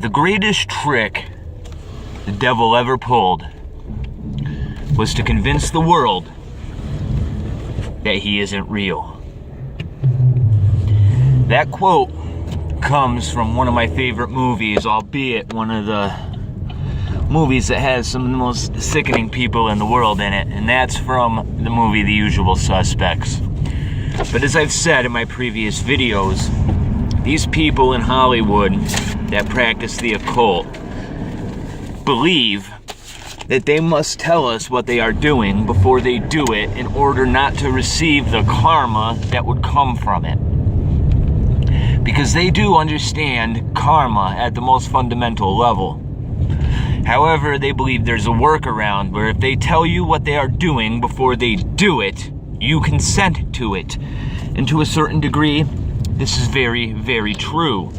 The greatest trick the devil ever pulled was to convince the world that he isn't real. That quote comes from one of my favorite movies, albeit one of the movies that has some of the most sickening people in the world in it, and that's from the movie The Usual Suspects. But as I've said in my previous videos, these people in Hollywood that practice the occult believe that they must tell us what they are doing before they do it in order not to receive the karma that would come from it. Because they do understand karma at the most fundamental level. However, they believe there's a workaround where if they tell you what they are doing before they do it, you consent to it. And to a certain degree, this is very, very true.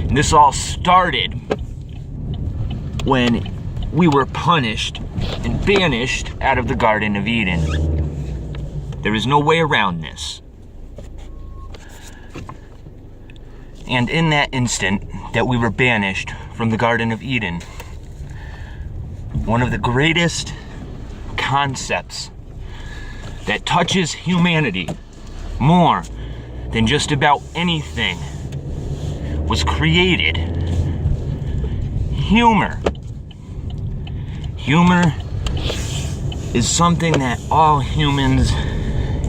And this all started when we were punished and banished out of the Garden of Eden. There is no way around this. And in that instant that we were banished from the Garden of Eden, one of the greatest concepts that touches humanity more than just about anything was created. Humor. Humor is something that all humans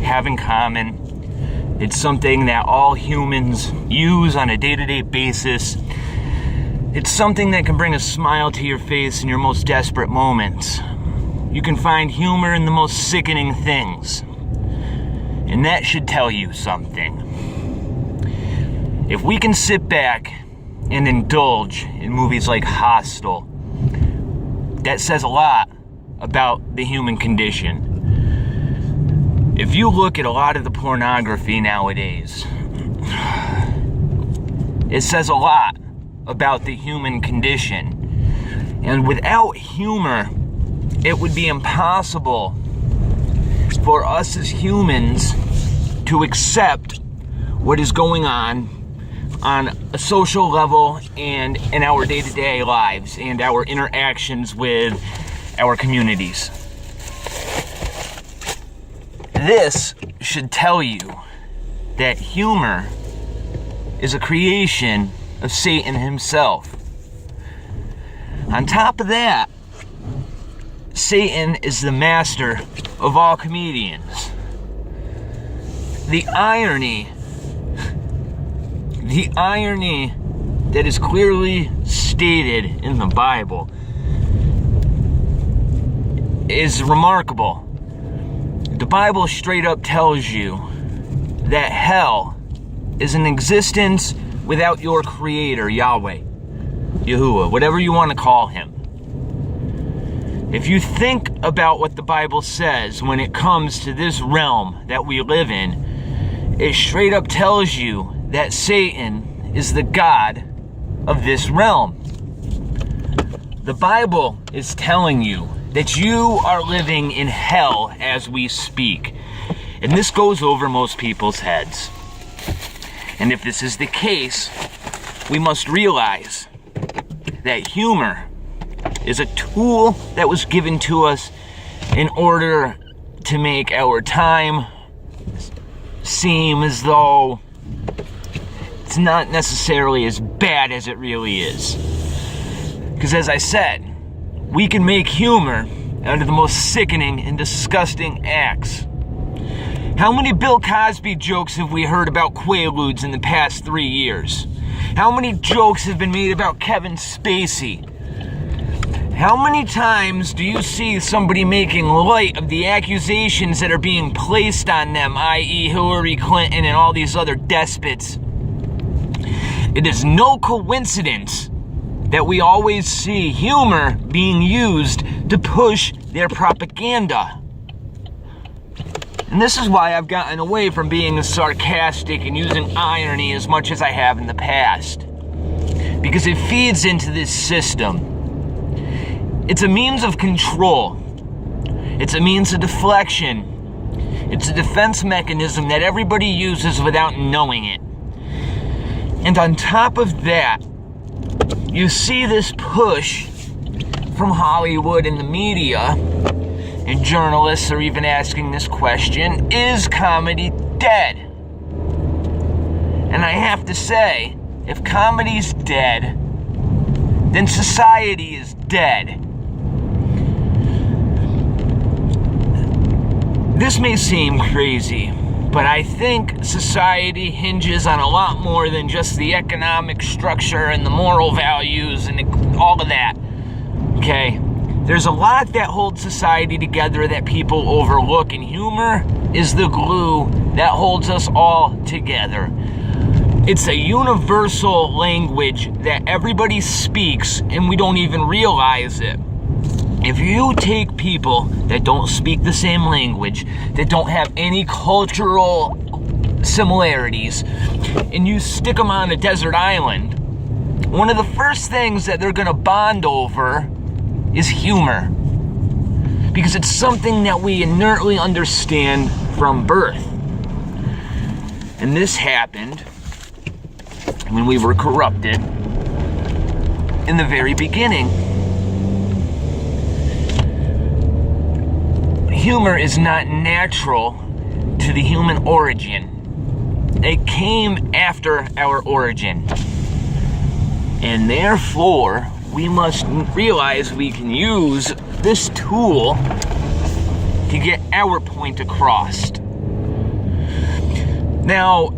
have in common. It's something that all humans use on a day-to-day basis. It's something that can bring a smile to your face in your most desperate moments. You can find humor in the most sickening things. And that should tell you something. If we can sit back and indulge in movies like Hostel, that says a lot about the human condition. If you look at a lot of the pornography nowadays, it says a lot about the human condition. And without humor, it would be impossible for us as humans to accept what is going on a social level and in our day-to-day lives and our interactions with our communities. This should tell you that humor is a creation of Satan himself. On top of that, Satan is the master of all comedians. The irony that is clearly stated in the Bible is remarkable. The Bible straight up tells you that hell is an existence without your creator, Yahweh, Yahuwah, whatever you want to call him. If you think about what the Bible says when it comes to this realm that we live in, it straight up tells you that Satan is the god of this realm. The Bible is telling you that you are living in hell as we speak. And this goes over most people's heads. And if this is the case, we must realize that humor is a tool that was given to us in order to make our time seem as though it's not necessarily as bad as it really is. Because as I said, we can make humor out of the most sickening and disgusting acts. How many Bill Cosby jokes have we heard about Quaaludes in the past 3 years? How many jokes have been made about Kevin Spacey? How many times do you see somebody making light of the accusations that are being placed on them, i.e. Hillary Clinton and all these other despots? It is no coincidence that we always see humor being used to push their propaganda. And this is why I've gotten away from being sarcastic and using irony as much as I have in the past. Because it feeds into this system. It's a means of control. It's a means of deflection. It's a defense mechanism that everybody uses without knowing it. And on top of that, you see this push from Hollywood and the media, and journalists are even asking this question, is comedy dead? And I have to say, if comedy's dead, then society is dead. This may seem crazy, but I think society hinges on a lot more than just the economic structure and the moral values and all of that. Okay? There's a lot that holds society together that people overlook, and humor is the glue that holds us all together. It's a universal language that everybody speaks, and we don't even realize it. If you take people that don't speak the same language, that don't have any cultural similarities, and you stick them on a desert island, one of the first things that they're going to bond over is humor. Because it's something that we inertly understand from birth. And this happened when we were corrupted in the very beginning. Humor is not natural to the human origin. It came after our origin. And therefore, we must realize we can use this tool to get our point across. Now,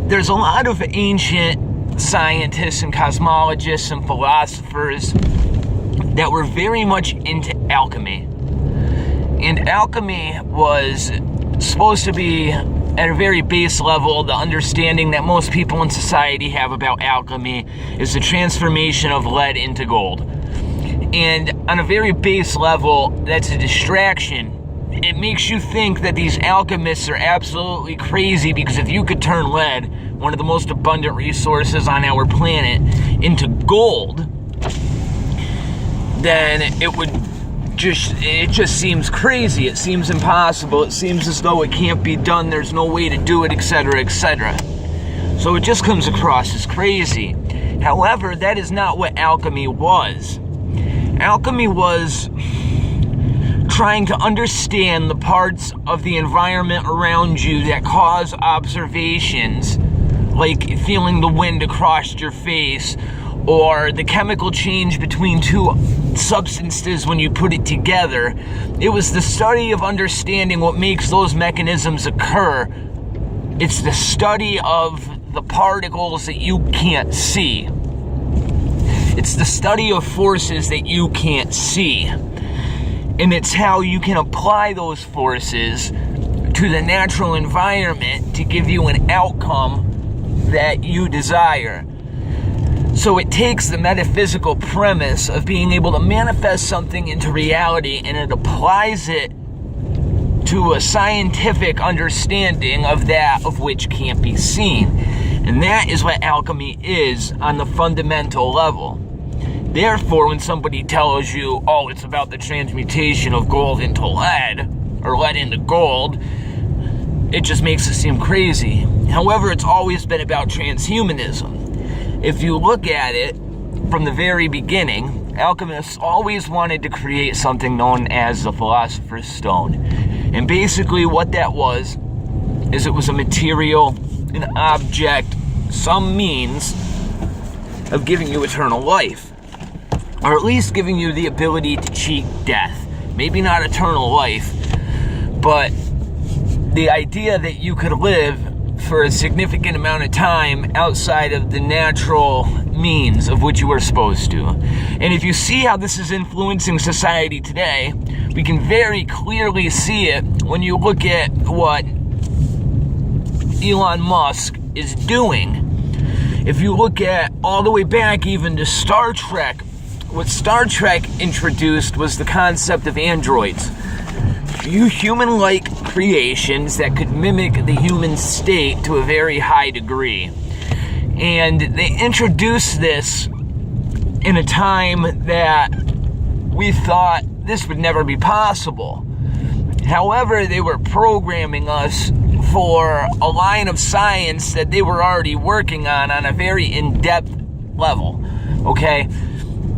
there's a lot of ancient scientists and cosmologists and philosophers that were very much into alchemy. And alchemy was supposed to be, at a very base level, the understanding that most people in society have about alchemy is the transformation of lead into gold. And on a very base level, that's a distraction. It makes you think that these alchemists are absolutely crazy, because if you could turn lead, one of the most abundant resources on our planet, into gold, then it just seems crazy. It seems impossible. It seems as though it can't be done. There's no way to do it, etc., etc. So it just comes across as crazy. However, that is not what alchemy was. Alchemy was trying to understand the parts of the environment around you that cause observations, like feeling the wind across your face, or the chemical change between two substances when you put it together. It was the study of understanding what makes those mechanisms occur. It's the study of the particles that you can't see. It's the study of forces that you can't see. And it's how you can apply those forces to the natural environment to give you an outcome that you desire. So it takes the metaphysical premise of being able to manifest something into reality, and it applies it to a scientific understanding of that of which can't be seen. And that is what alchemy is on the fundamental level. Therefore, when somebody tells you, oh, it's about the transmutation of gold into lead, or lead into gold, it just makes it seem crazy. However, it's always been about transhumanism. If you look at it from the very beginning, alchemists always wanted to create something known as the Philosopher's Stone. And basically what that was, is it was a material, an object, some means of giving you eternal life. Or at least giving you the ability to cheat death. Maybe not eternal life, but the idea that you could live for a significant amount of time outside of the natural means of which you were supposed to. And if you see how this is influencing society today, we can very clearly see it when you look at what Elon Musk is doing. If you look at all the way back even to Star Trek, what Star Trek introduced was the concept of androids. Human-like creations that could mimic the human state to a very high degree. And they introduced this in a time that we thought this would never be possible. However, they were programming us for a line of science that they were already working on a very in-depth level. okay?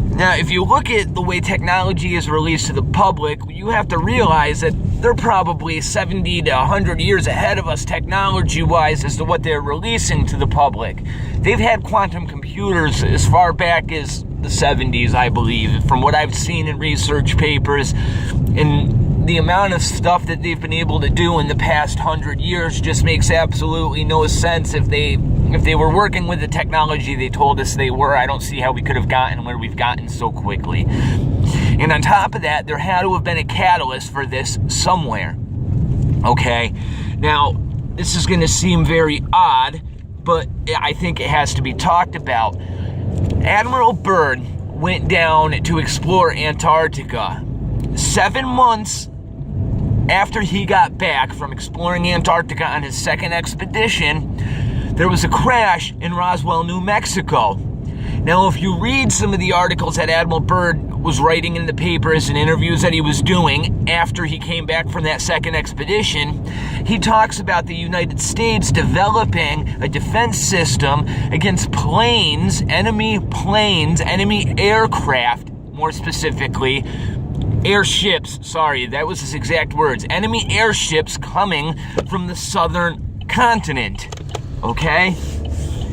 Now, if you look at the way technology is released to the public, you have to realize that they're probably 70 to 100 years ahead of us technology-wise as to what they're releasing to the public. They've had quantum computers as far back as the 70s, I believe, from what I've seen in research papers. And the amount of stuff that they've been able to do in the past 100 years just makes absolutely no sense. If they were working with the technology they told us they were, I don't see how we could have gotten where we've gotten so quickly. And on top of that, there had to have been a catalyst for this somewhere. Okay? Now, this is going to seem very odd, but I think it has to be talked about. Admiral Byrd went down to explore Antarctica. 7 months after he got back from exploring Antarctica on his second expedition, there was a crash in Roswell, New Mexico. Now, if you read some of the articles that Admiral Byrd was writing in the papers and interviews that he was doing after he came back from that second expedition, he talks about the United States developing a defense system against enemy aircraft, more specifically, airships, sorry, that was his exact words, enemy airships coming from the southern continent, okay?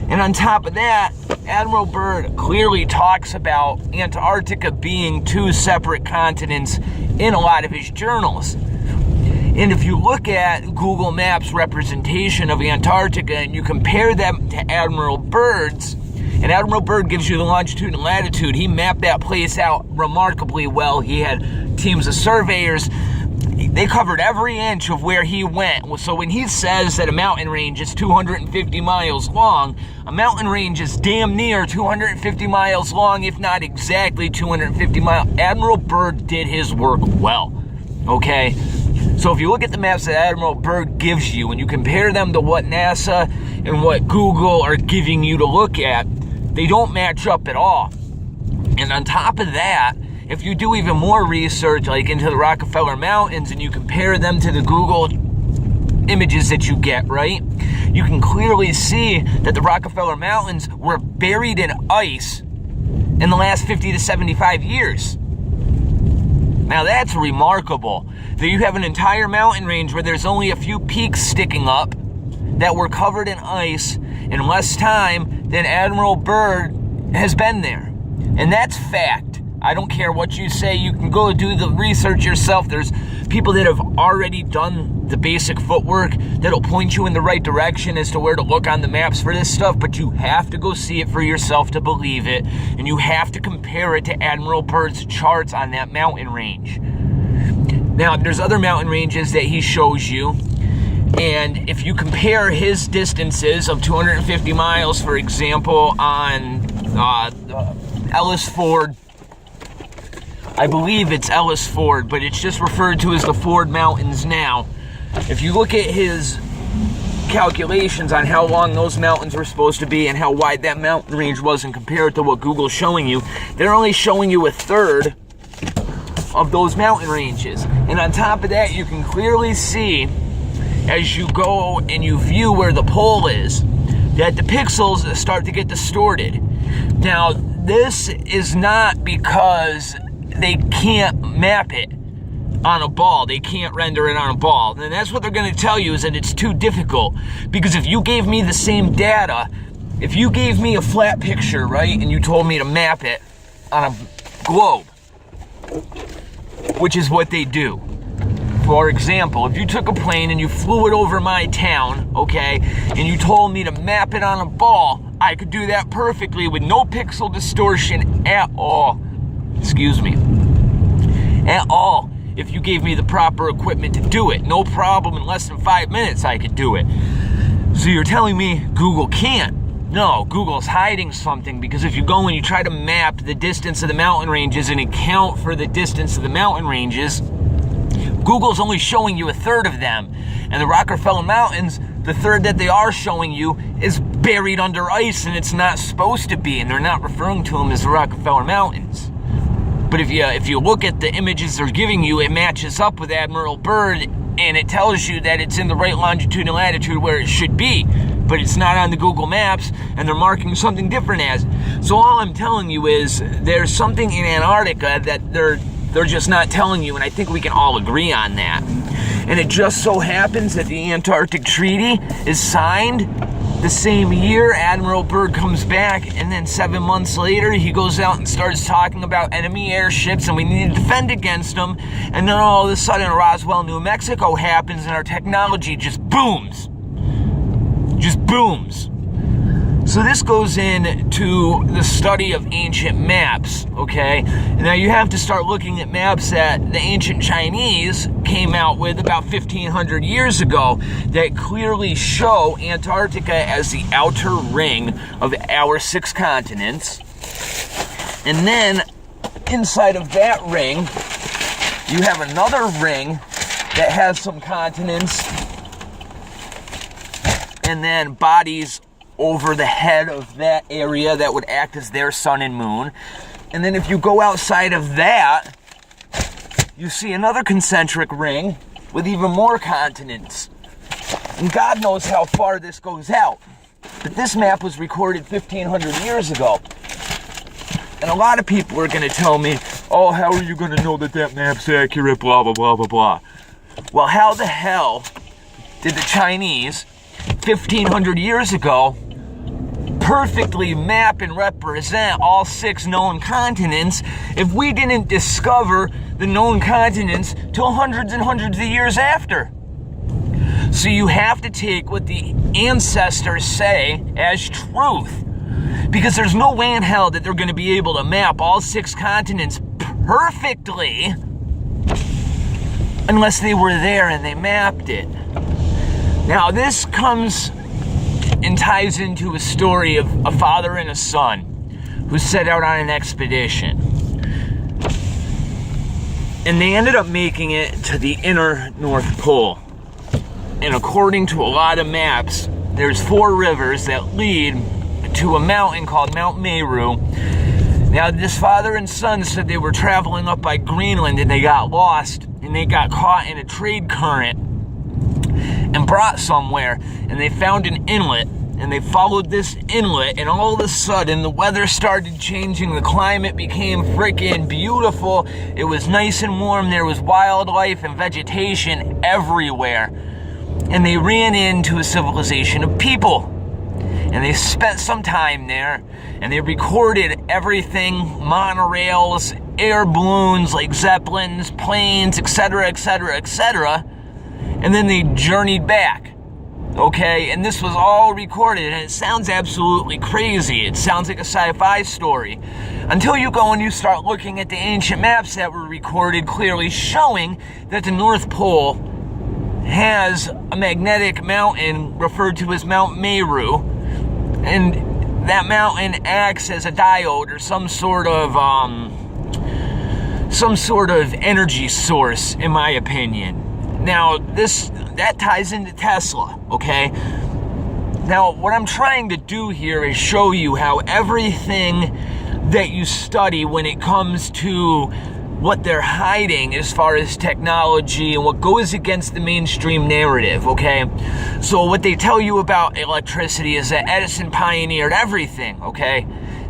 And on top of that, Admiral Byrd clearly talks about Antarctica being two separate continents in a lot of his journals. And if you look at Google Maps representation of Antarctica and you compare them to Admiral Byrd's, and Admiral Byrd gives you the longitude and latitude, he mapped that place out remarkably well. He had teams of surveyors. They covered every inch of where he went. So when he says that a mountain range is 250 miles long, a mountain range is damn near 250 miles long, if not exactly 250 miles. Admiral Byrd did his work well, okay? So if you look at the maps that Admiral Byrd gives you and you compare them to what NASA and what Google are giving you to look at, they don't match up at all. And on top of that, if you do even more research, like into the Rockefeller Mountains, and you compare them to the Google images that you get, right? You can clearly see that the Rockefeller Mountains were buried in ice in the last 50 to 75 years. Now that's remarkable, that you have an entire mountain range where there's only a few peaks sticking up that were covered in ice in less time than Admiral Byrd has been there. And that's fact. I don't care what you say. You can go do the research yourself. There's people that have already done the basic footwork that'll point you in the right direction as to where to look on the maps for this stuff, but you have to go see it for yourself to believe it, and you have to compare it to Admiral Byrd's charts on that mountain range. Now, there's other mountain ranges that he shows you, and if you compare his distances of 250 miles, for example, on Ellis Ford, I believe it's Ellis Ford, but it's just referred to as the Ford Mountains now. If you look at his calculations on how long those mountains were supposed to be and how wide that mountain range was and compare it to what Google's showing you, they're only showing you a third of those mountain ranges. And on top of that, you can clearly see as you go and you view where the pole is, that the pixels start to get distorted. Now, this is not because they can't map it on a ball. They can't render it on a ball. And that's what they're going to tell you, is that it's too difficult. Because if you gave me the same data, if you gave me a flat picture, right, and you told me to map it on a globe, which is what they do. For example, if you took a plane and you flew it over my town, okay, and you told me to map it on a ball, I could do that perfectly with no pixel distortion at all. Excuse me. At all. If you gave me the proper equipment to do it, no problem. In less than 5 minutes, I could do it. So you're telling me Google can't? No, Google's hiding something, because if you go and you try to map the distance of the mountain ranges and account for the distance of the mountain ranges, Google's only showing you a third of them. And the Rockefeller Mountains, the third that they are showing you is buried under ice, and it's not supposed to be, and they're not referring to them as the Rockefeller Mountains. But if you look at the images they're giving you, it matches up with Admiral Byrd, and it tells you that it's in the right longitude and latitude where it should be. but it's not on the Google Maps, and they're marking something different as it. So all I'm telling you is there's something in Antarctica that they're just not telling you, and I think we can all agree on that. And it just so happens that the Antarctic Treaty is signed the same year Admiral Byrd comes back, and then 7 months later he goes out and starts talking about enemy airships and we need to defend against them, and then all of a sudden Roswell, New Mexico happens and our technology just booms. Just booms. So this goes into the study of ancient maps, okay? Now you have to start looking at maps that the ancient Chinese came out with about 1,500 years ago that clearly show Antarctica as the outer ring of our 6 continents. And then inside of that ring, you have another ring that has some continents and then bodies over the head of that area that would act as their sun and moon. And then if you go outside of that, you see another concentric ring with even more continents. And God knows how far this goes out. But this map was recorded 1,500 years ago. And a lot of people are going to tell me, oh, how are you going to know that that map's accurate, blah, blah, blah, blah, blah. Well, how the hell did the Chinese 1,500 years ago perfectly map and represent all 6 known continents if we didn't discover the known continents till hundreds and hundreds of years after? So you have to take what the ancestors say as truth, because there's no way in hell that they're going to be able to map all 6 continents perfectly unless they were there and they mapped it. Now this comes and ties into a story of a father and a son who set out on an expedition. And they ended up making it to the inner North Pole. And according to a lot of maps, there's 4 rivers that lead to a mountain called Mount Meru. Now this father and son said they were traveling up by Greenland and they got lost and they got caught in a trade current and brought somewhere, and they found an inlet, and they followed this inlet, and all of a sudden the weather started changing, the climate became freaking beautiful, it was nice and warm, there was wildlife and vegetation everywhere, and they ran into a civilization of people, and they spent some time there, and they recorded everything, monorails, air balloons like zeppelins, planes, etc., etc., etc., and then they journeyed back, okay? And this was all recorded, and it sounds absolutely crazy. It sounds like a sci-fi story. Until you go and you start looking at the ancient maps that were recorded, clearly showing that the North Pole has a magnetic mountain referred to as Mount Meru, and that mountain acts as a diode or some sort of energy source, in my opinion. Now, that ties into Tesla, okay? Now, what I'm trying to do here is show you how everything that you study when it comes to what they're hiding as far as technology and what goes against the mainstream narrative, okay? So what they tell you about electricity is that Edison pioneered everything, okay?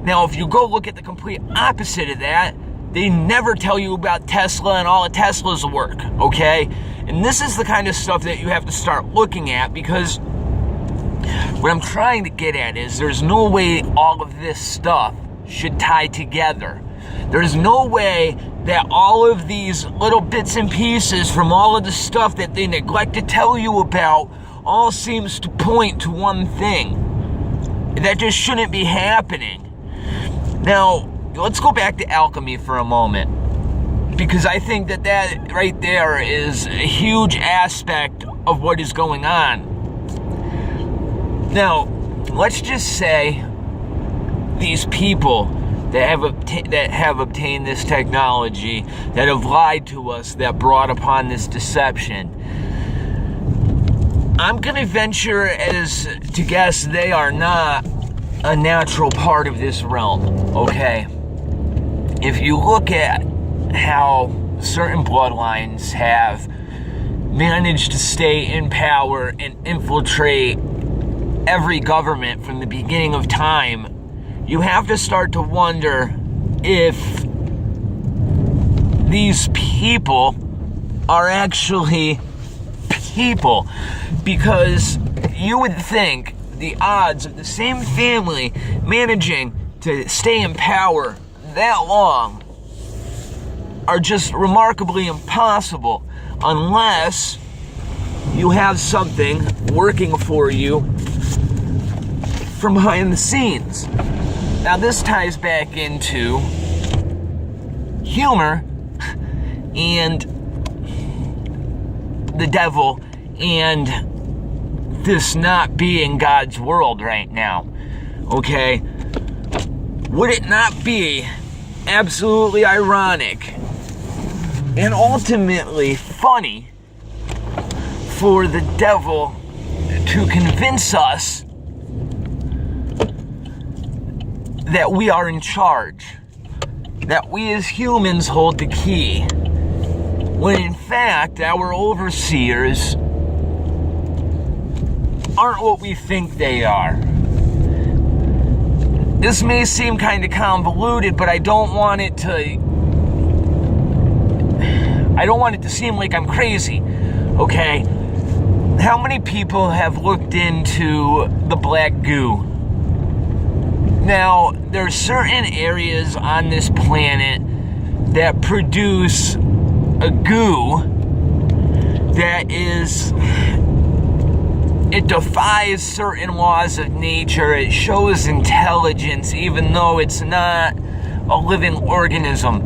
Now, if you go look at the complete opposite of that, they never tell you about Tesla and all of Tesla's work, okay? And this is the kind of stuff that you have to start looking at, because what I'm trying to get at is there's no way all of this stuff should tie together. There's no way that all of these little bits and pieces from all of the stuff that they neglect to tell you about all seems to point to one thing. That just shouldn't be happening. Now, let's go back to alchemy for a moment, because I think that right there is a huge aspect of what is going on. Now, let's just say these people that have obtained this technology, that have lied to us, that brought upon this deception, I'm going to venture as to guess they are not a natural part of this realm, okay? If you look at how certain bloodlines have managed to stay in power and infiltrate every government from the beginning of time, you have to start to wonder if these people are actually people. Because you would think the odds of the same family managing to stay in power that long are just remarkably impossible unless you have something working for you from behind the scenes. Now this ties back into humor and the devil and this not being God's world right now. Okay? Would it not be absolutely ironic and ultimately funny for the devil to convince us that we are in charge, that we as humans hold the key, when in fact our overseers aren't what we think they are? This may seem kind of convoluted, but I don't want it to seem like I'm crazy, okay? How many people have looked into the black goo? Now, there are certain areas on this planet that produce a goo that it defies certain laws of nature. It shows intelligence, even though it's not a living organism.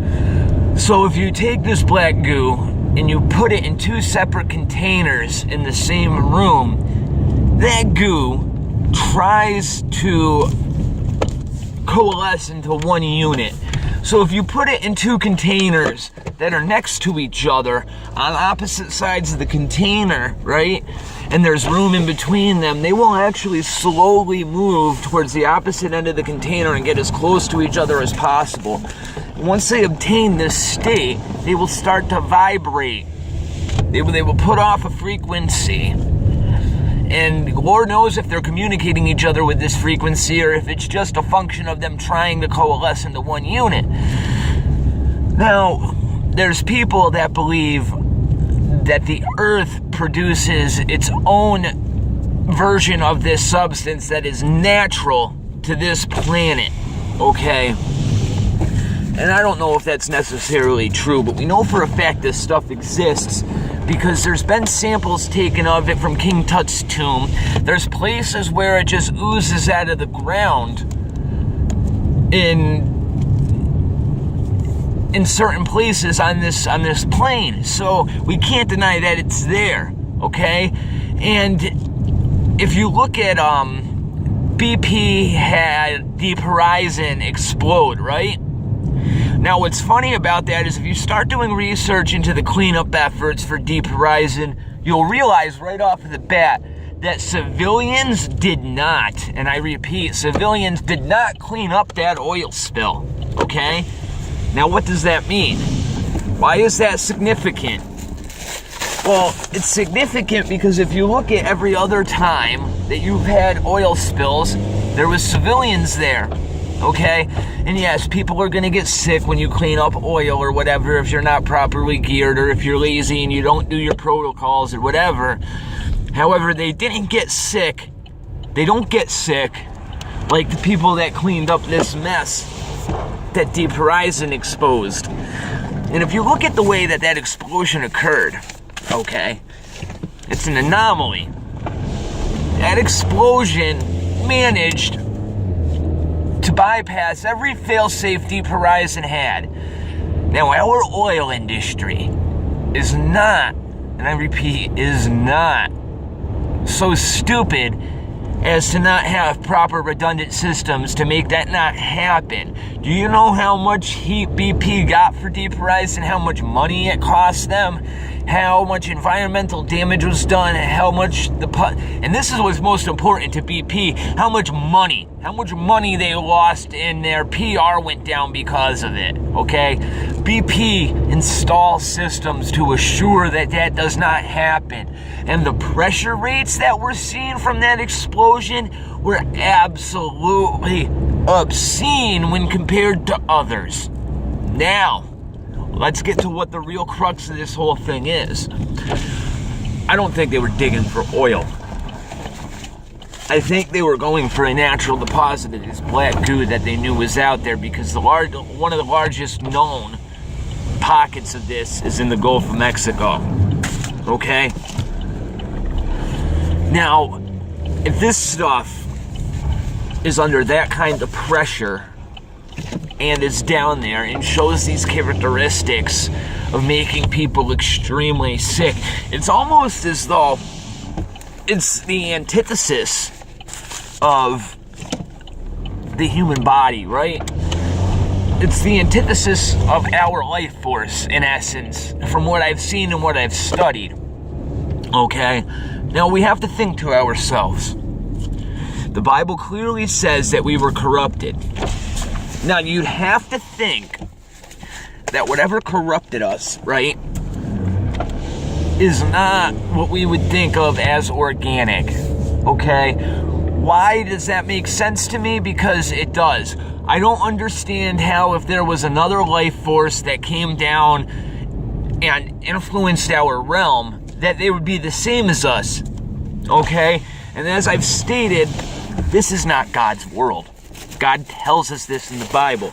So if you take this black goo and you put it in two separate containers in the same room, that goo tries to coalesce into one unit. So if you put it in two containers that are next to each other on opposite sides of the container, right, and there's room in between them, they will actually slowly move towards the opposite end of the container and get as close to each other as possible. Once they obtain this state, they will start to vibrate. They will put off a frequency. And Lord knows if they're communicating each other with this frequency or if it's just a function of them trying to coalesce into one unit. Now, there's people that believe that the Earth produces its own version of this substance that is natural to this planet, okay? And I don't know if that's necessarily true, but we know for a fact this stuff exists because there's been samples taken of it from King Tut's tomb. There's places where it just oozes out of the ground in certain places on this plane. So we can't deny that it's there, okay? And if you look at BP had Deep Horizon explode, right? Now, what's funny about that is if you start doing research into the cleanup efforts for Deep Horizon, you'll realize right off of the bat that civilians did not, and I repeat, civilians did not clean up that oil spill, okay? Now, what does that mean? Why is that significant? Well, it's significant because if you look at every other time that you've had oil spills, there was civilians there. Okay? And yes, people are going to get sick when you clean up oil or whatever if you're not properly geared or if you're lazy and you don't do your protocols or whatever. However, they didn't get sick. They don't get sick like the people that cleaned up this mess that Deep Horizon exposed. And if you look at the way that explosion occurred, okay, it's an anomaly. That explosion managed to bypass every fail-safe Deep Horizon had. Now, our oil industry is not, and I repeat, is not so stupid as to not have proper redundant systems to make that not happen. Do you know how much heat BP got for Deep Horizon, how much money it cost them? how much environmental damage was done, and this is what's most important to BP, how much money they lost, and their PR went down because of it, okay? BP installs systems to assure that that does not happen. And the pressure rates that we're seeing from that explosion were absolutely obscene when compared to others. Now, let's get to what the real crux of this whole thing is. I don't think they were digging for oil. I think they were going for a natural deposit of this black goo that they knew was out there, because one of the largest known pockets of this is in the Gulf of Mexico. Okay? Now, if this stuff is under that kind of pressure and is down there and shows these characteristics of making people extremely sick, it's almost as though it's the antithesis of the human body, right? It's the antithesis of our life force, in essence, from what I've seen and what I've studied. Okay? Now, we have to think to ourselves. The Bible clearly says that we were corrupted. Now, you'd have to think that whatever corrupted us, right, is not what we would think of as organic, okay? Why does that make sense to me? Because it does. I don't understand how, if there was another life force that came down and influenced our realm, that they would be the same as us, okay? And as I've stated, this is not God's world. God tells us this in the Bible.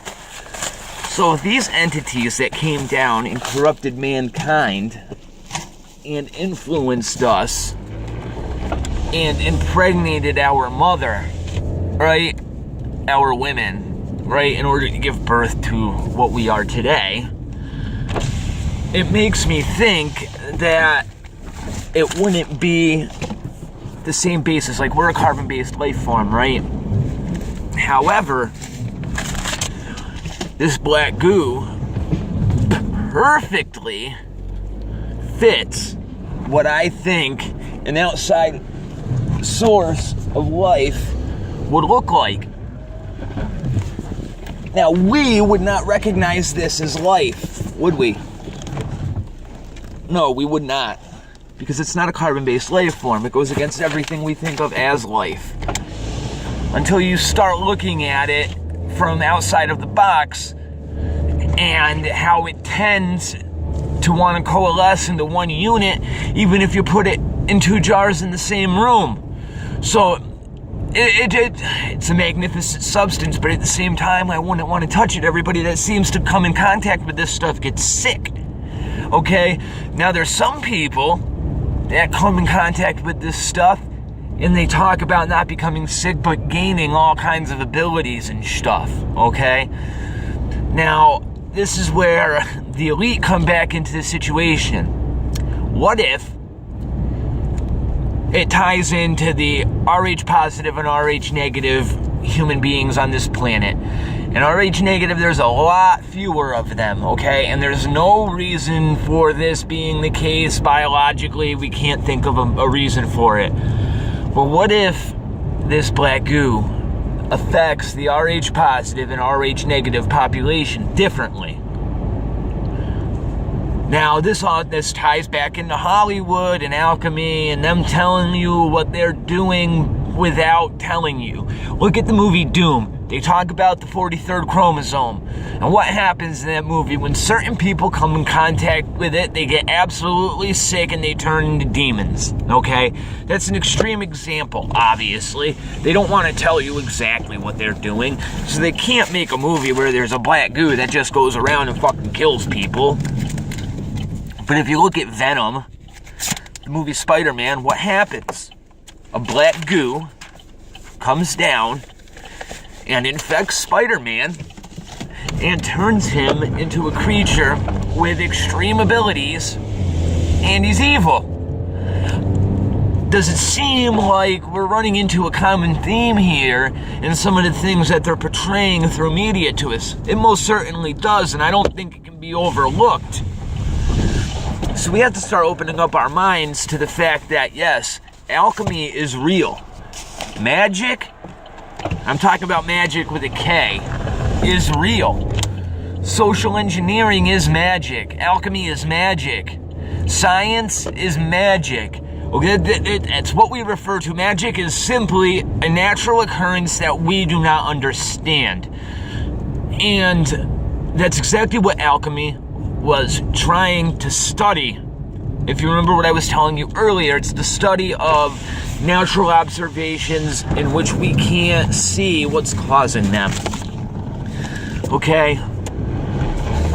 So if these entities that came down and corrupted mankind and influenced us and impregnated our mother, right, our women, right, in order to give birth to what we are today, it makes me think that it wouldn't be the same basis. Like, we're a carbon-based life form, right? However, this black goo perfectly fits what I think an outside source of life would look like. Now, we would not recognize this as life, would we? No, we would not. Because it's not a carbon-based life form. It goes against everything we think of as life. Until you start looking at it from outside of the box and how it tends to want to coalesce into one unit, even if you put it in two jars in the same room. So it's a magnificent substance, but at the same time, I wouldn't want to touch it. Everybody that seems to come in contact with this stuff gets sick. Okay? Now, there's some people that come in contact with this stuff and they talk about not becoming sick, but gaining all kinds of abilities and stuff, okay? Now, this is where the elite come back into the situation. What if it ties into the Rh positive and Rh negative human beings on this planet? And Rh negative, there's a lot fewer of them, okay? And there's no reason for this being the case biologically. We can't think of a reason for it. But what if this black goo affects the Rh positive and Rh negative population differently? Now, this ties back into Hollywood and alchemy and them telling you what they're doing without telling you. Look at the movie Doom. They talk about the 43rd chromosome. And what happens in that movie? When certain people come in contact with it, they get absolutely sick and they turn into demons. Okay? That's an extreme example, obviously. They don't want to tell you exactly what they're doing. So they can't make a movie where there's a black goo that just goes around and fucking kills people. But if you look at Venom, the movie Spider-Man, what happens? A black goo comes down and infects Spider-Man and turns him into a creature with extreme abilities, and he's evil. Does it seem like we're running into a common theme here in some of the things that they're portraying through media to us? It most certainly does, and I don't think it can be overlooked. So we have to start opening up our minds to the fact that, yes, alchemy is real. Magic, I'm talking about magic with a K, is real. Social engineering is magic. Alchemy is magic. Science is magic. Okay, it's what we refer to. Magic is simply a natural occurrence that we do not understand. And that's exactly what alchemy was trying to study. If you remember what I was telling you earlier, it's the study of natural observations in which we can't see what's causing them. Okay?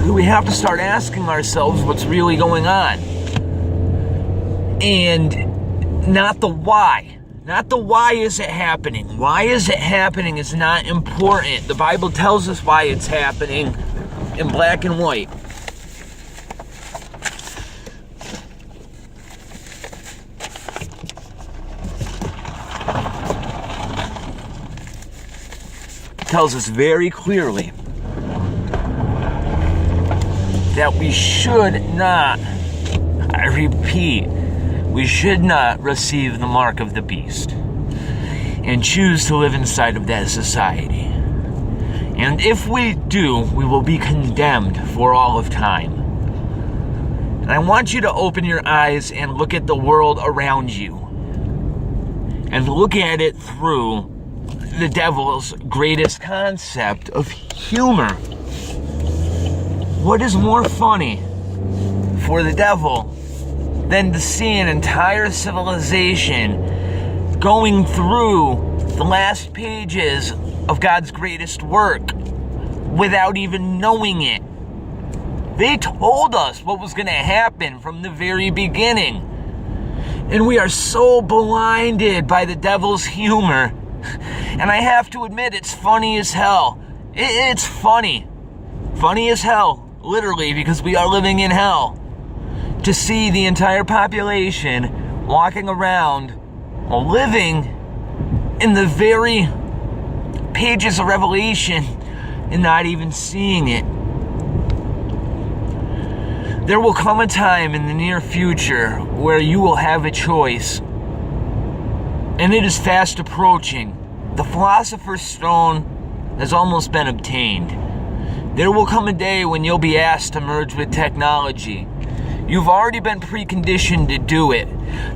We have to start asking ourselves what's really going on. And not the why. Not the why is it happening. Why is it happening is not important. The Bible tells us why it's happening in black and white. It tells us very clearly that we should not, I repeat, we should not receive the mark of the beast and choose to live inside of that society. And if we do, we will be condemned for all of time. And I want you to open your eyes and look at the world around you and look at it through the devil's greatest concept of humor. What is more funny for the devil than to see an entire civilization going through the last pages of God's greatest work without even knowing it? They told us what was going to happen from the very beginning. And we are so blinded by the devil's humor. And I have to admit, it's funny as hell. It's funny. Funny as hell. Literally, because we are living in hell. To see the entire population walking around, living in the very pages of Revelation and not even seeing it. There will come a time in the near future where you will have a choice. And it is fast approaching. The Philosopher's Stone has almost been obtained. There will come a day when you'll be asked to merge with technology. You've already been preconditioned to do it.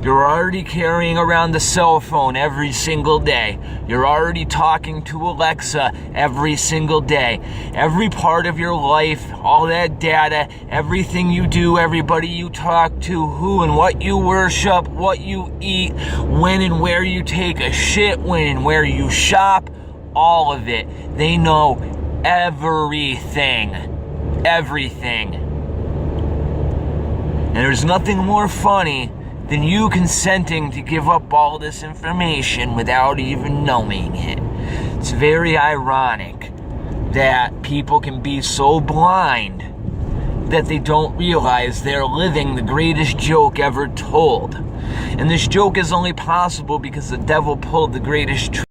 You're already carrying around the cell phone every single day. You're already talking to Alexa every single day. Every part of your life, all that data, everything you do, everybody you talk to, who and what you worship, what you eat, when and where you take a shit, when and where you shop, all of it. They know everything. Everything. And there's nothing more funny than you consenting to give up all this information without even knowing it. It's very ironic that people can be so blind that they don't realize they're living the greatest joke ever told. And this joke is only possible because the devil pulled the greatest trick